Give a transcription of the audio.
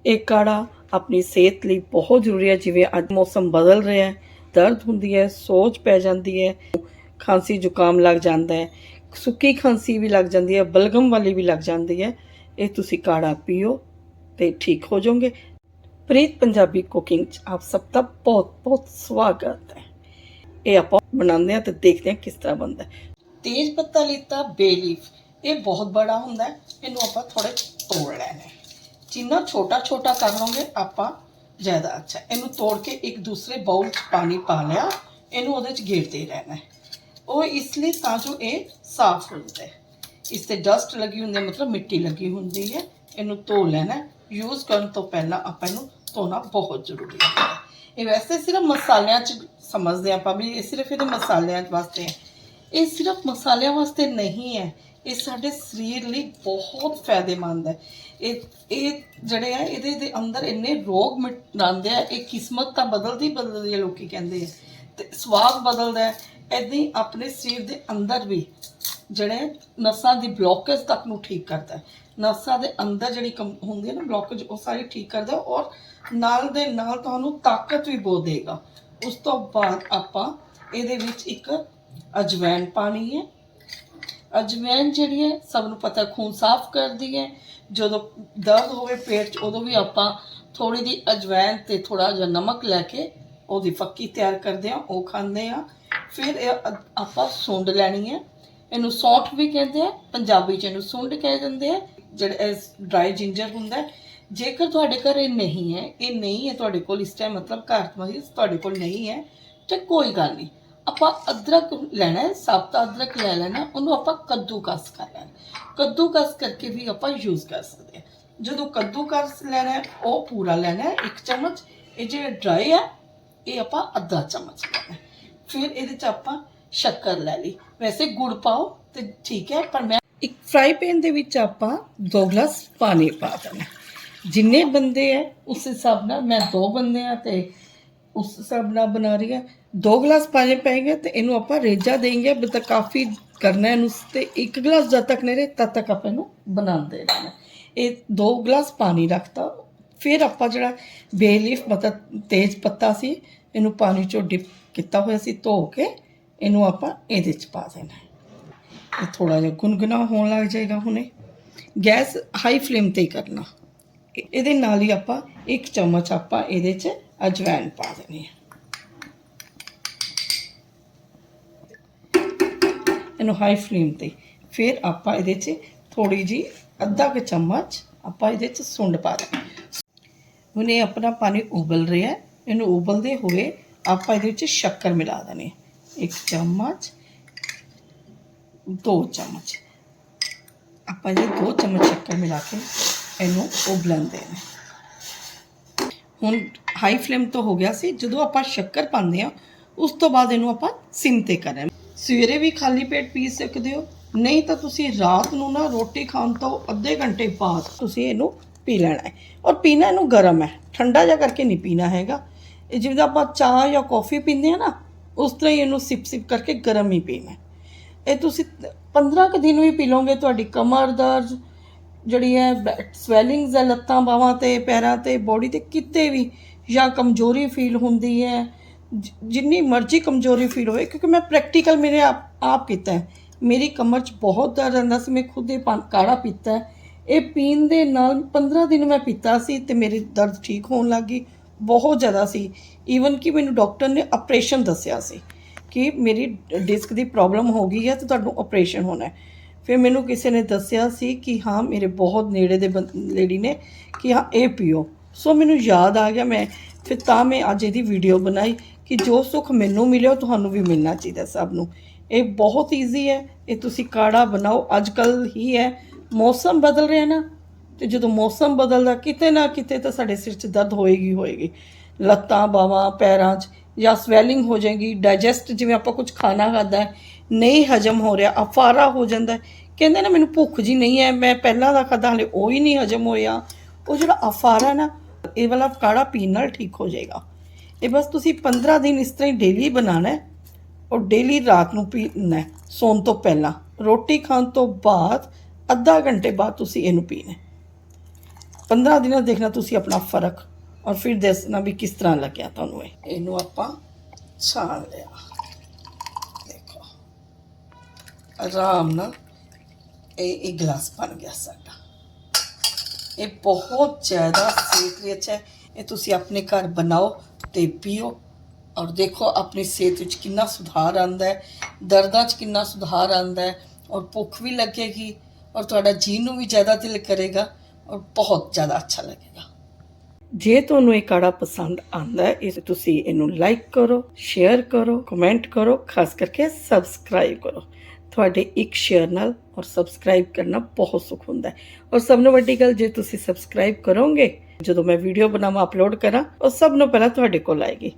ਇਹ ਕਾੜਾ ਆਪਣੀ ਸਿਹਤ ਲਈ ਬਹੁਤ ਜ਼ਰੂਰੀ ਹੈ। ਜਿਵੇਂ ਅੱਜ ਮੌਸਮ ਬਦਲ ਰਿਹਾ ਹੈ, ਦਰਦ ਹੁੰਦੀ ਹੈ, ਸੋਜ ਪੈ ਜਾਂਦੀ ਹੈ, ਖਾਂਸੀ ਜ਼ੁਕਾਮ ਲੱਗ ਜਾਂਦਾ ਹੈ, ਸੁੱਕੀ ਖਾਂਸੀ ਵੀ ਲੱਗ ਜਾਂਦੀ ਹੈ, ਬਲਗਮ ਵਾਲੀ ਵੀ ਲੱਗ ਜਾਂਦੀ ਹੈ। ਇਹ ਤੁਸੀਂ ਕਾੜਾ ਪੀਓ ਤੇ ਠੀਕ ਹੋ ਜਾਓਗੇ। ਪ੍ਰੀਤ ਪੰਜਾਬੀ ਕੁਕਿੰਗ 'ਚ ਆਪ ਸਭ ਦਾ ਬਹੁਤ ਬਹੁਤ ਸਵਾਗਤ ਹੈ। ਇਹ ਆਪਾਂ ਬਣਾਉਂਦੇ ਹਾਂ ਤੇ ਦੇਖਦੇ ਹਾਂ ਕਿਸ ਤਰ੍ਹਾਂ ਬਣਦਾ ਹੈ। ਤੇਜ਼ ਪੱਤਾ ਲਿੱਤਾ, ਬੇ ਲੀਫ, ਇਹ ਬਹੁਤ ਬੜਾ ਹੁੰਦਾ ਹੈ, ਇਹਨੂੰ ਆਪਾਂ ਥੋੜੇ ਤੋੜ ਲੈਣਾ ਹੈ। ਜਿੰਨਾ ਛੋਟਾ ਛੋਟਾ ਕਰ ਲਓਗੇ ਆਪਾਂ ਜ਼ਿਆਦਾ ਅੱਛਾ। ਇਹਨੂੰ ਤੋੜ ਕੇ ਇੱਕ ਦੂਸਰੇ ਬਾਉਲ 'ਚ ਪਾਣੀ ਪਾ ਲਿਆ, ਇਹਨੂੰ ਉਹਦੇ 'ਚ ਗੇੜਦੇ ਰਹਿਣਾ ਹੈ। ਉਹ ਇਸ ਲਈ ਤਾਂ ਜੋ ਇਹ ਸਾਫ਼ ਹੋ ਜਾਏ। ਇਸ 'ਤੇ ਡਸਟ ਲੱਗੀ ਹੁੰਦੀ ਹੈ, ਮਤਲਬ ਮਿੱਟੀ ਲੱਗੀ ਹੁੰਦੀ ਹੈ। ਇਹਨੂੰ ਧੋ ਲੈਣਾ। ਯੂਜ਼ ਕਰਨ ਤੋਂ ਪਹਿਲਾਂ ਆਪਾਂ ਇਹਨੂੰ ਧੋਣਾ ਬਹੁਤ ਜ਼ਰੂਰੀ ਹੈ। ਇਹ ਵੈਸੇ ਸਿਰਫ ਮਸਾਲਿਆਂ 'ਚ ਸਮਝਦੇ ਆਪਾਂ ਵੀ ਇਹ ਸਿਰਫ ਇਹਦੇ ਮਸਾਲਿਆਂ ਵਾਸਤੇ ਹੈ। ਇਹ ਸਿਰਫ ਮਸਾਲਿਆਂ ਵਾਸਤੇ ਨਹੀਂ ਹੈ, ਇਹ ਸਾਡੇ ਸਰੀਰ ਲਈ ਬਹੁਤ ਫਾਇਦੇਮੰਦ ਹੈ। ਇਹ ਜਿਹੜੇ ਆ ਇਹਦੇ ਅੰਦਰ ਇੰਨੇ ਰੋਗ ਮਿਟਾਉਂਦੇ ਆ। ਇਹ ਕਿਸਮਤ ਤਾਂ ਬਦਲਦੀ ਹੈ ਲੋਕੀ ਕਹਿੰਦੇ ਆ, ਤੇ ਸਵਾਦ ਬਦਲਦਾ ਹੈ। ਇੱਦਾਂ ਹੀ ਆਪਣੇ ਸਰੀਰ ਦੇ ਅੰਦਰ ਵੀ ਜਿਹੜੇ ਨਸਾਂ ਦੀ ਬਲੋਕੇਜ ਤੱਕ ਨੂੰ ਠੀਕ ਕਰਦਾ ਹੈ। ਨਸਾਂ ਦੇ ਅੰਦਰ ਜਿਹੜੀ ਹੁੰਦੀ ਹੈ ਨਾ ਬਲੋਕੇਜ, ਉਹ ਸਾਰੀ ਠੀਕ ਕਰਦਾ ਔਰ ਨਾਲ ਦੇ ਨਾਲ ਤੁਹਾਨੂੰ ਤਾਕਤ ਵੀ ਬਹੁਤ ਦੇਗਾ। ਉਸ ਤੋਂ ਬਾਅਦ ਆਪਾਂ ਇਹਦੇ ਵਿੱਚ ਇੱਕ ਅਜਵੈਨ ਪਾਣੀ ਹੈ। ਅਜਵੈਨ ਜਿਹੜੀ ਹੈ ਸਭ ਨੂੰ ਪਤਾ ਖੂਨ ਸਾਫ਼ ਕਰਦੀ ਹੈ। ਜਦੋਂ ਦਰਦ ਹੋਵੇ ਪੇਟ 'ਚ ਉਦੋਂ ਵੀ ਆਪਾਂ ਥੋੜੀ ਜਿਹੀ ਅਜਵੈਨ ਤੇ ਥੋੜਾ ਜਿਹਾ ਨਮਕ ਲੈ ਕੇ ਉਹਦੀ ਫੱਕੀ ਤਿਆਰ ਕਰਦੇ ਹਾਂ, ਉਹ ਖਾਂਦੇ ਹਾਂ। ਫਿਰ ਇਹ ਆਪਾਂ ਸੁੰਡ ਲੈਣੀ ਹੈ। ਇਹਨੂੰ ਸੌਂਠ ਵੀ ਕਹਿੰਦੇ ਆ, ਪੰਜਾਬੀ 'ਚ ਇਹਨੂੰ ਸੁੰਡ ਕਹਿ ਦਿੰਦੇ ਆ। ਜਿਹੜਾ ਡਰਾਈ ਜਿੰਜਰ ਹੁੰਦਾ, ਜੇਕਰ ਤੁਹਾਡੇ ਘਰ ਇਹ ਨਹੀਂ ਹੈ ਤੁਹਾਡੇ ਕੋਲ ਇਸ ਟਾਈਮ, ਮਤਲਬ ਘਰ ਤੁਹਾਡੇ ਕੋਲ ਨਹੀਂ ਹੈ ਤੇ ਕੋਈ ਗੱਲ ਨਹੀਂ। ਆਪਾਂ ਅਦਰਕ ਲੈਣਾ ਹੈ, ਸਾਬਤਾ ਅਦਰਕ ਲੈ ਲੈਣਾ, ਉਹਨੂੰ ਆਪਾਂ ਕੱਦੂਕਸ ਕਰ ਲੈਣਾ। ਕੱਦੂਕਸ ਕਰਕੇ ਵੀ ਆਪਾਂ ਯੂਜ਼ ਕਰ ਸਕਦੇ ਹਾਂ। ਜਦੋਂ ਕੱਦੂਕਸ ਲੈਣਾ ਹੈ ਉਹ ਪੂਰਾ ਲੈਣਾ ਹੈ 1 ਚਮਚ। ਇਹ ਜਿਹੜਾ ਡਰਾਈ ਹੈ ਇਹ ਆਪਾਂ ਅੱਧਾ ਚਮਚ ਲੈਣਾ। ਫਿਰ ਇਹਦੇ 'ਚ ਆਪਾਂ ਸ਼ੱਕਰ ਲੈ ਲਈ। ਵੈਸੇ ਗੁੜ ਪਾਓ ਤੇ ਠੀਕ ਹੈ, ਪਰ ਮੈਂ ਇੱਕ ਫਰਾਈ ਪੈਨ ਦੇ ਵਿੱਚ ਆਪਾਂ 2 ਗਲਾਸ ਪਾਣੀ ਪਾ ਦੇਣਾ। ਜਿੰਨੇ ਬੰਦੇ ਹੈ ਉਸ ਹਿਸਾਬ ਨਾਲ, ਮੈਂ 2 ਬੰਦੇ ਆ ਤੇ ਉਸ ਹਿਸਾਬ ਨਾਲ ਬਣਾ ਰਹੀ ਹੈ। 2 ਗਲਾਸ ਪਾਣੀ ਪਾएंगे तो ਇਹਨੂੰ ਆਪਾਂ ਰੇਜਾ ਦੇंगे। मतलब काफ़ी करना है ਤੇ 1 ਗਲਾਸ जब तक नहीं रहे तब तक ਆਪਾਂ ਇਹਨੂੰ ਬਣਾਉਂਦੇ ਰਹਿਣਾ। ਇਹ 2 ਗਲਾਸ ਪਾਣੀ ਰੱਖਤਾ। ਫਿਰ ਆਪਾਂ ਜਿਹੜਾ ਬੇ ਲੀਫ ਮਤਲਬ ਤੇਜ਼ ਪੱਤਾ ਸੀ, ਇਹਨੂੰ ਪਾਣੀ 'ਚੋਂ ਡਿਪ ਕੀਤਾ ਹੋਇਆ ਸੀ ਧੋ ਕੇ, ਇਹਨੂੰ ਆਪਾਂ ਇਹਦੇ 'ਚ ਪਾ ਦੇਣਾ। ਇਹ ਥੋੜਾ ਜਿਹਾ ਗੁਨਗੁਨਾ ਹੋਣ ਲੱਗ ਜਾਏਗਾ। ਹੁਣੇ ਗੈਸ ਹਾਈ ਫਲੇਮ 'ਤੇ ਹੀ ਕਰਨਾ। ਇਹਦੇ ਨਾਲ ਹੀ ਆਪਾਂ 1 ਚਮਚ ਆਪਾਂ ਇਹਦੇ 'ਚ ਅਜਵੈਨ ਪਾ ਦੇਣੀ ਹੈ। ਇਹਨੂੰ ਹਾਈ ਫਲੇਮ 'ਤੇ। ਫਿਰ ਆਪਾਂ ਇਹਦੇ 'ਚ ਥੋੜੀ ਜੀ ਅੱਧਾ ਕੁ ਚਮਚ ਆਪਾਂ ਇਹਦੇ 'ਚ ਸੁੰਡ ਪਾ ਦੇਣਾ। ਹੁਣ ਇਹ ਆਪਣਾ ਪਾਣੀ ਉਬਲ ਰਿਹਾ, ਇਹਨੂੰ ਉਬਲਦੇ ਹੋਏ ਆਪਾਂ ਇਹਦੇ ਵਿੱਚ ਸ਼ੱਕਰ ਮਿਲਾ ਦੇਣੀ। 1 ਚਮਚ, 2 ਚਮਚ ਆਪਾਂ ਇਹ 2 ਚਮਚ ਸ਼ੱਕਰ ਮਿਲਾ ਕੇ ਇਹਨੂੰ ਉਬਲਣ ਦੇਣਾ। ਹੁਣ ਹਾਈ ਫਲੇਮ ਤੋਂ ਹੋ ਗਿਆ ਸੀ। ਜਦੋਂ ਆਪਾਂ ਸ਼ੱਕਰ ਪਾਉਂਦੇ ਆ ਉਸ ਤੋਂ ਬਾਅਦ ਇਹਨੂੰ ਆਪਾਂ ਸਿਮ 'ਤੇ ਕਰਨਾ। ਸਵੇਰੇ ਵੀ ਖਾਲੀ ਪੇਟ ਪੀ ਸਕਦੇ ਹੋ, ਨਹੀਂ ਤਾਂ ਤੁਸੀਂ ਰਾਤ ਨੂੰ ਨਾ ਰੋਟੀ ਖਾਣ ਤੋਂ ਅੱਧੇ ਘੰਟੇ ਬਾਅਦ ਤੁਸੀਂ ਇਹਨੂੰ ਪੀ ਲੈਣਾ ਹੈ। ਔਰ ਪੀਣਾ ਇਹਨੂੰ ਗਰਮ ਹੈ, ਠੰਡਾ ਜਿਹਾ ਕਰਕੇ ਨਹੀਂ ਪੀਣਾ ਹੈਗਾ। ਇਹ ਜਿਵੇਂ ਆਪਾਂ ਚਾਹ ਜਾਂ ਕੌਫੀ ਪੀਂਦੇ ਆ ਨਾ, ਉਸ ਤਰ੍ਹਾਂ ਹੀ ਇਹਨੂੰ ਸਿਪ ਕਰਕੇ ਗਰਮ ਹੀ ਪੀਣਾ। ਇਹ ਤੁਸੀਂ 15 ਕੁ ਦਿਨ ਵੀ ਪੀ ਲਓਗੇ, ਤੁਹਾਡੀ ਕਮਰ ਦਰਦ ਜਿਹੜੀ ਹੈ, ਸਵੈਲਿੰਗਸ ਹੈ ਲੱਤਾਂ ਬਾਹਾਂ 'ਤੇ, ਪੈਰਾਂ 'ਤੇ, ਬੋਡੀ 'ਤੇ ਕਿਤੇ ਵੀ, ਜਾਂ ਕਮਜ਼ੋਰੀ ਫੀਲ ਹੁੰਦੀ ਹੈ, ਜਿੰਨੀ ਮਰਜ਼ੀ ਕਮਜ਼ੋਰੀ ਫੀਲ ਹੋਵੇ, ਕਿਉਂਕਿ ਮੈਂ ਪ੍ਰੈਕਟੀਕਲ ਮੇਰੇ ਆਪ ਕੀਤਾ ਹੈ। ਮੇਰੀ ਕਮਰ 'ਚ ਬਹੁਤ ਦਰਦ ਰਹਿੰਦਾ ਸੀ, ਮੈਂ ਖੁਦ ਇਹ ਕਾੜਾ ਪੀਤਾ ਹੈ। ਇਹ ਪੀਣ ਦੇ ਨਾਲ 15 ਦਿਨ ਮੈਂ ਪੀਤਾ ਸੀ ਤੇ ਮੇਰੀ ਦਰਦ ਠੀਕ ਹੋਣ ਲੱਗ ਗਈ। ਬਹੁਤ ਜ਼ਿਆਦਾ ਸੀ, ਈਵਨ ਕਿ ਮੈਨੂੰ ਡਾਕਟਰ ਨੇ ਆਪਰੇਸ਼ਨ ਦੱਸਿਆ ਸੀ ਕਿ ਮੇਰੀ ਡਿਸਕ ਦੀ ਪ੍ਰੋਬਲਮ ਹੋ ਗਈ ਹੈ ਤੇ ਤੁਹਾਨੂੰ ਆਪਰੇਸ਼ਨ ਹੋਣਾ ਹੈ। ਫਿਰ ਮੈਨੂੰ ਕਿਸੇ ਨੇ ਦੱਸਿਆ ਸੀ ਕਿ ਹਾਂ, ਮੇਰੇ ਬਹੁਤ ਨੇੜੇ ਦੇ ਲੇਡੀ ਨੇ ਕਿ ਹਾਂ ਇਹ ਪੀਓ। ਸੋ ਮੈਨੂੰ ਯਾਦ ਆ ਗਿਆ, ਮੈਂ ਅੱਜ ਇਹਦੀ ਵੀਡੀਓ ਬਣਾਈ ਕਿ ਜੋ ਸੁੱਖ ਮੈਨੂੰ ਮਿਲਿਆ ਤੁਹਾਨੂੰ ਵੀ ਮਿਲਣਾ ਚਾਹੀਦਾ ਸਭ ਨੂੰ। ਇਹ ਬਹੁਤ ਈਜ਼ੀ ਹੈ, ਇਹ ਤੁਸੀਂ ਕਾੜਾ ਬਣਾਓ। ਅੱਜ ਕੱਲ੍ਹ ਹੀ ਹੈ, ਮੌਸਮ ਬਦਲ ਰਿਹਾ ਨਾ, ਤੇ ਜਦੋਂ ਮੌਸਮ ਬਦਲਦਾ ਕਿਤੇ ਨਾ ਕਿਤੇ ਤਾਂ ਸਾਡੇ ਸਿਰ 'ਚ ਦਰਦ ਹੋਏਗੀ। ਲੱਤਾਂ ਬਾਹਾਂ ਪੈਰਾਂ 'ਚ ਜਾਂ ਸਵੈਲਿੰਗ ਹੋ ਜਾਏਗੀ। ਡਾਈਜੈਸਟ, ਜਿਵੇਂ ਆਪਾਂ ਕੁਝ ਖਾਣਾ ਖਾਧਾ ਨਹੀਂ ਹਜਮ ਹੋ ਰਿਹਾ, ਅਫਾਰਾ ਹੋ ਜਾਂਦਾ। ਕਹਿੰਦੇ ਨਾ ਮੈਨੂੰ ਭੁੱਖ ਜੀ ਨਹੀਂ ਹੈ, ਮੈਂ ਪਹਿਲਾਂ ਦਾ ਖਾਧਾ ਹਾਲੇ ਉਹ ਹੀ ਨਹੀਂ ਹਜਮ ਹੋਇਆ। ਉਹ ਜਿਹੜਾ ਅਫਾਰਾ ਨਾ, ਇਹ ਵਾਲਾ ਕਾੜਾ ਪੀਣ ਨਾਲ ਠੀਕ ਹੋ ਜਾਏਗਾ। ਇਹ ਬਸ ਤੁਸੀਂ 15 ਦਿਨ ਇਸ ਤਰ੍ਹਾਂ ਹੀ ਡੇਲੀ ਬਣਾਉਣਾ ਔਰ ਡੇਲੀ ਰਾਤ ਨੂੰ ਪੀਣਾ, ਸੌਣ ਤੋਂ ਪਹਿਲਾਂ। ਰੋਟੀ ਖਾਣ ਤੋਂ ਬਾਅਦ ਅੱਧਾ ਘੰਟੇ ਬਾਅਦ ਤੁਸੀਂ ਇਹਨੂੰ ਪੀਣਾ। 15 ਦਿਨਾਂ ਦੇਖਣਾ ਤੁਸੀਂ ਆਪਣਾ ਫਰਕ, ਔਰ ਫਿਰ ਦੱਸਣਾ ਵੀ ਕਿਸ ਤਰ੍ਹਾਂ ਲੱਗਿਆ ਤੁਹਾਨੂੰ। ਇਹਨੂੰ ਆਪਾਂ ਛਾਣ ਲਿਆ, ਦੇਖੋ ਆਰਾਮ ਨਾਲ ਇਹ ਗਲਾਸ ਬਣ ਗਿਆ ਸਾਡਾ। ਇਹ ਬਹੁਤ ਜ਼ਿਆਦਾ ਸਿਹਤ ਲਈ ਅੱਛਾ ਹੈ। ਇਹ ਤੁਸੀਂ ਆਪਣੇ ਘਰ ਬਣਾਓ ਤੇ ਪੀਓ, ਔਰ ਦੇਖੋ ਆਪਣੀ ਸਿਹਤ ਵਿੱਚ ਕਿੰਨਾ ਸੁਧਾਰ ਆਉਂਦਾ ਹੈ, ਦਰਦਾਂ 'ਚ ਕਿੰਨਾ ਸੁਧਾਰ ਆਉਂਦਾ ਹੈ, ਔਰ ਭੁੱਖ ਵੀ ਲੱਗੇਗੀ, ਔਰ ਤੁਹਾਡਾ ਜੀਣ ਨੂੰ ਵੀ ਜ਼ਿਆਦਾ ਦਿਲ ਕਰੇਗਾ, ਔਰ ਬਹੁਤ ਜ਼ਿਆਦਾ ਅੱਛਾ ਲੱਗੇਗਾ। ਜੇ ਤੁਹਾਨੂੰ ਇਹ ਕਾੜਾ ਪਸੰਦ ਆਉਂਦਾ ਹੈ, ਇਸ ਤੁਸੀਂ ਇਹਨੂੰ ਲਾਈਕ ਕਰੋ, ਸ਼ੇਅਰ ਕਰੋ, ਕਮੈਂਟ ਕਰੋ, ਖਾਸ ਕਰਕੇ ਸਬਸਕ੍ਰਾਈਬ ਕਰੋ। ਤੁਹਾਡੇ ਇੱਕ ਸ਼ੇਅਰ ਨਾਲ ਔਰ ਸਬਸਕ੍ਰਾਈਬ ਕਰਨਾ ਬਹੁਤ ਸੁੱਖ ਹੁੰਦਾ ਹੈ। ਔਰ ਸਭ ਤੋਂ ਵੱਡੀ ਗੱਲ, ਜੇ ਤੁਸੀਂ ਸਬਸਕ੍ਰਾਈਬ ਕਰੋਗੇ, ਜਦੋਂ ਮੈਂ ਵੀਡੀਓ ਬਣਾਵਾਂ ਅਪਲੋਡ ਕਰਾਂ, ਉਹ ਸਭ ਤੋਂ ਪਹਿਲਾਂ ਤੁਹਾਡੇ ਕੋਲ ਆਏਗੀ।